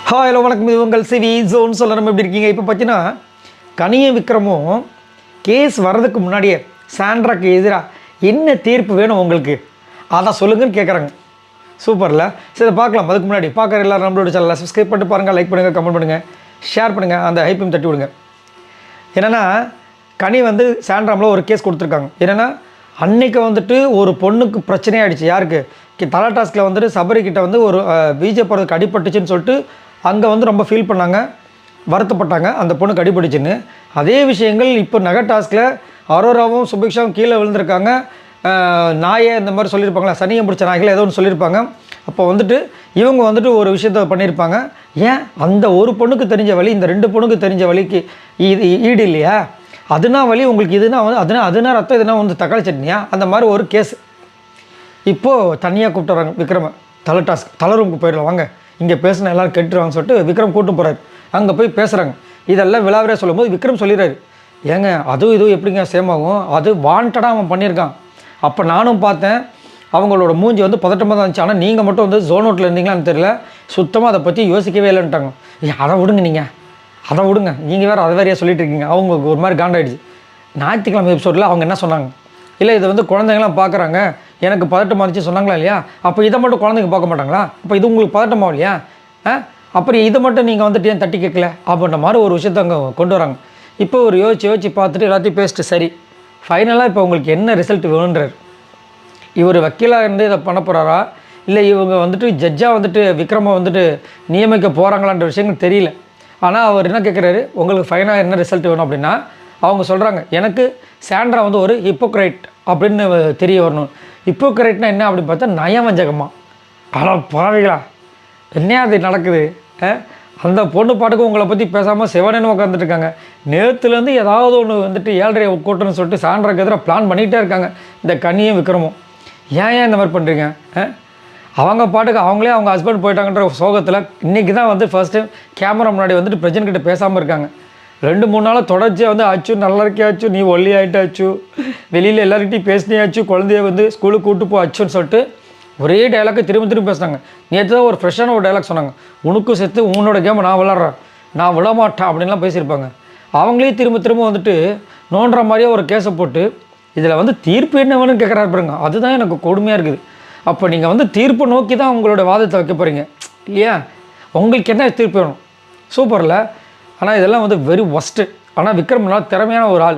Hello வணக்கம், இது உங்கள் சிவி ஜோன் சொல்லணும். எப்படி இருக்கீங்க? இப்போ பார்த்தீங்கன்னா கனியும் விக்ரமும் கேஸ் வர்றதுக்கு முன்னாடியே சாண்ட்ராக்கு எதிராக என்ன தீர்ப்பு வேணும் உங்களுக்கு, அதான் சொல்லுங்கன்னு கேட்குறாங்க. சூப்பரில் சரி, பார்க்கலாம். அதுக்கு முன்னாடி பார்க்குற எல்லோரும் நம்மளோட சேனலில் சப்ஸ்கிரைப் பண்ணிட்டு பாருங்கள், லைக் பண்ணுங்கள், கமெண்ட் பண்ணுங்கள், ஷேர் பண்ணுங்கள், அந்த ஹைப்பையும் தட்டி விடுங்க. என்னென்னா கனி வந்து சாண்ட்ராமில் ஒரு கேஸ் கொடுத்துருக்காங்க. என்னென்னா அன்றைக்கி வந்துட்டு ஒரு பொண்ணுக்கு பிரச்சனையாகிடுச்சு. யாருக்கு? தலா டாஸ்கில் வந்துட்டு சபரிக்கிட்ட வந்து ஒரு பிஜே போகிறதுக்கு அடிபட்டுச்சுன்னு சொல்லிட்டு அங்கே வந்து ரொம்ப ஃபீல் பண்ணாங்க, வருத்தப்பட்டாங்க அந்த பொண்ணுக்கு அடிபட்டுச்சுன்னு. அதே விஷயங்கள் இப்போ நகை டாஸ்கில் அரோராவும் சுபிக்ஷாவும் கீழே விழுந்திருக்காங்க. நாயை இந்த மாதிரி சொல்லியிருப்பாங்களா, சனியை பிடிச்ச நாய்களை ஏதோ ஒன்று சொல்லியிருப்பாங்க. அப்போ வந்துட்டு இவங்க வந்துட்டு ஒரு விஷயத்த பண்ணியிருப்பாங்க. ஏன் அந்த ஒரு பொண்ணுக்கு தெரிஞ்ச வழி இந்த ரெண்டு பொண்ணுக்கு தெரிஞ்ச வழிக்கு இது ஈடு இல்லையா? அதுனா வழி உங்களுக்கு, இதுனா வந்து அதுனா ரத்தம், இதுனா வந்து தக்காளி சட்னியா? அந்த மாதிரி ஒரு கேஸ் இப்போது தனியாக கூப்பிட்டு வராங்க விக்ரம. தலை டாஸ்க் தலை ரூமுக்கு போயிடலாம் வாங்க, இங்கே பேசினா எல்லோரும் கெட்டுருவாங்கன்னு சொல்லிட்டு விக்ரம் கூப்பிட்டு போகிறாரு. அங்கே போய் பேசுகிறாங்க. இதெல்லாம் விழாவரே சொல்லும்போது விக்ரம் சொல்லிடுறாரு, ஏங்க அதுவும் இதுவும் எப்படிங்க சேம் ஆகும், அது வாண்டடாக அவன் பண்ணியிருக்கான். அப்போ நானும் பார்த்தேன், அவங்களோட மூஞ்சி வந்து பதட்டமாக தான் இருந்துச்சு. ஆனால் நீங்கள் மட்டும் வந்து ஜோன் அவுட்டில் இருந்தீங்களான்னு தெரியல, சுத்தமாக அதை பற்றி யோசிக்கவே இல்லைன்ட்டாங்க. அதை விடுங்க, நீங்கள் அதை விடுங்க, நீங்கள் வேறு அதை வேறையாக சொல்லிட்டு இருக்கீங்க. அவங்க ஒரு மாதிரி காண்டாயிடுச்சு. ஞாயிற்றுக்கிழமை எபிசோடில் அவங்க என்ன சொன்னாங்க, இல்லை இதை வந்து குழந்தைங்களாம் பார்க்குறாங்க, எனக்கு பதட்டமாக இருந்துச்சு சொன்னாங்களா இல்லையா? அப்போ இதை மட்டும் குழந்தைங்க பார்க்க மாட்டாங்களா? அப்போ இது உங்களுக்கு பதட்டமாக இல்லையா? அப்புறம் இதை மட்டும் நீங்கள் வந்துட்டு ஏன் தட்டி கேட்கல அப்படின்ற மாதிரி ஒரு விஷயத்தை அங்கே கொண்டு வராங்க. இப்போ ஒரு யோசிச்சு பார்த்துட்டு எல்லாத்தையும் பேசிட்டு சரி, ஃபைனலாக இப்போ உங்களுக்கு என்ன ரிசல்ட் வேணுன்றார். இவர் வக்கீலாக இருந்து இதை பண்ண போகிறாரா, இல்லை இவங்க வந்துட்டு ஜட்ஜாக வந்துட்டு விக்ரமை வந்துட்டு நியமிக்க போகிறாங்களான்ற விஷயங்கள் தெரியல. ஆனால் அவர் என்ன கேட்குறாரு, உங்களுக்கு ஃபைனலாக என்ன ரிசல்ட் வேணும் அப்படின்னா, அவங்க சொல்கிறாங்க எனக்கு சாண்ட்ரா வந்து ஒரு ஹிப்போக்ரைட் அப்படின்னு தெரிய வரணும். ஹிப்போக்ரைட்னா என்ன அப்படின்னு பார்த்தா நயவஞ்சகமா. ஆனால் பாவிகளா, என்ன அது நடக்குது? அந்த பொண்ணு பாட்டுக்கு உங்களை பற்றி பேசாமல் சிவனேன்னு உட்காந்துட்டுருக்காங்க. நேற்றுலேருந்து ஏதாவது ஒன்று வந்துட்டு 7:30 கூட்டணும்னு சொல்லிட்டு சாண்ட்ராக்கு எதிராக பிளான் பண்ணிகிட்டே இருக்காங்க இந்த கனியும் விக்ரமும். ஏன் இந்த மாதிரி பண்ணுறீங்க? அவங்க பாட்டுக்கு அவங்களே அவங்க ஹஸ்பண்ட் போயிட்டாங்கன்ற சோகத்தில் இன்றைக்கி தான் வந்து ஃபர்ஸ்ட் டைம் கேமரா முன்னாடி வந்துட்டு பிரஜன் கிட்ட பேசாமல் இருக்காங்க. 2-3 நாளாக தொடர்ச்சியாக வந்து ஆச்சு, நல்லா இருக்கியாச்சு, நீ ஒல்லி ஆகிட்டாச்சு, வெளியில் எல்லாருக்கிட்டையும் பேசினியாச்சு, குழந்தைய வந்து ஸ்கூலுக்கு கூப்பிட்டு போ அச்சுன்னு சொல்லிட்டு ஒரே டைலாக்கை திரும்ப பேசினாங்க. நேற்று தான் ஒரு ஃப்ரெஷ்ஷான ஒரு டைலாக் சொன்னாங்க, உனக்கும் சேர்த்து உன்னோட கேமை நான் விளாட்றேன், நான் விழமாட்டேன் அப்படின்லாம் பேசியிருப்பாங்க. அவங்களே திரும்ப வந்துட்டு நோண்டுற மாதிரியே ஒரு கேஸை போட்டு இதில் வந்து தீர்ப்பு என்ன வேணும்னு கேட்குறாரு பாருங்க. அதுதான் எனக்கு கொடுமையாக இருக்குது. அப்போ நீங்கள் வந்து தீர்ப்பு நோக்கி தான் உங்களோட வாதத்தை வைக்க போகிறீங்க இல்லையா? உங்களுக்கு என்ன தீர்ப்பு வேணும்? சூப்பரில். ஆனால் இதெல்லாம் வந்து வெரி ஒஸ்ட்டு. ஆனால் விக்ரம் நல்லா திறமையான ஒரு ஆள்,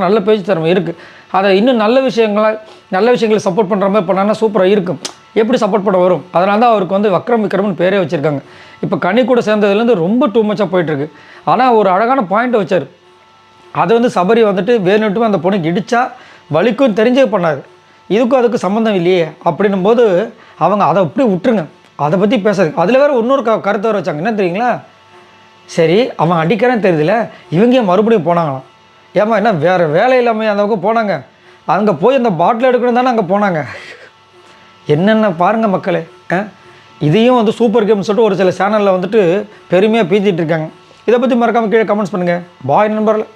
நல்ல பேச்சு திறமை இருக்குது. அதை இன்னும் நல்ல விஷயங்களை சப்போர்ட் பண்ணுற மாதிரி பண்ணாங்கன்னா சூப்பராக இருக்கும். எப்படி சப்போர்ட் பண்ண வரும்? அதனால தான் அவருக்கு வந்து விக்ரம்னு பேரே வச்சுருக்காங்க. இப்போ கனி கூட சேர்ந்ததுலேருந்து ரொம்ப டூ மச்சாக போயிட்டுருக்கு. ஆனால் ஒரு அழகான பாயிண்ட்டை வச்சார். அதை வந்து சபரி வந்துட்டு வேணுட்டுமே அந்த பொண்ணுக்கு இடித்தா வலிக்கும் தெரிஞ்சே பண்ணார். இதுக்கும் அதுக்கு சம்மந்தம் இல்லையே அப்படின்னும் போது அவங்க அதை அப்படி விட்டுருங்க, அதை பற்றி பேசாது. அதில் வேறு இன்னொரு கருத்தை வர வச்சாங்க. என்ன தெரியுங்களா? சரி அவன் அடிக்கிறேன்னு தெரியுதுல, இவங்க மறுபடியும் போனாங்களாம். ஏமா என்ன வேறு வேலை இல்லாமல் அந்த பக்கம் போனாங்க, அங்கே போய் அந்த பாட்டில் எடுக்கணும் தானே அங்கே போனாங்க. என்னென்ன பாருங்கள் மக்களே. இதையும் வந்து சூப்பர் கேம்னு சொல்லிட்டு ஒரு சில சேனலில் வந்துட்டு பெருமையாக பேசிகிட்டு இருக்காங்க. இதை பற்றி மறக்காமல் கீழே கமெண்ட்ஸ் பண்ணுங்கள். பாய் நண்பர்கள்.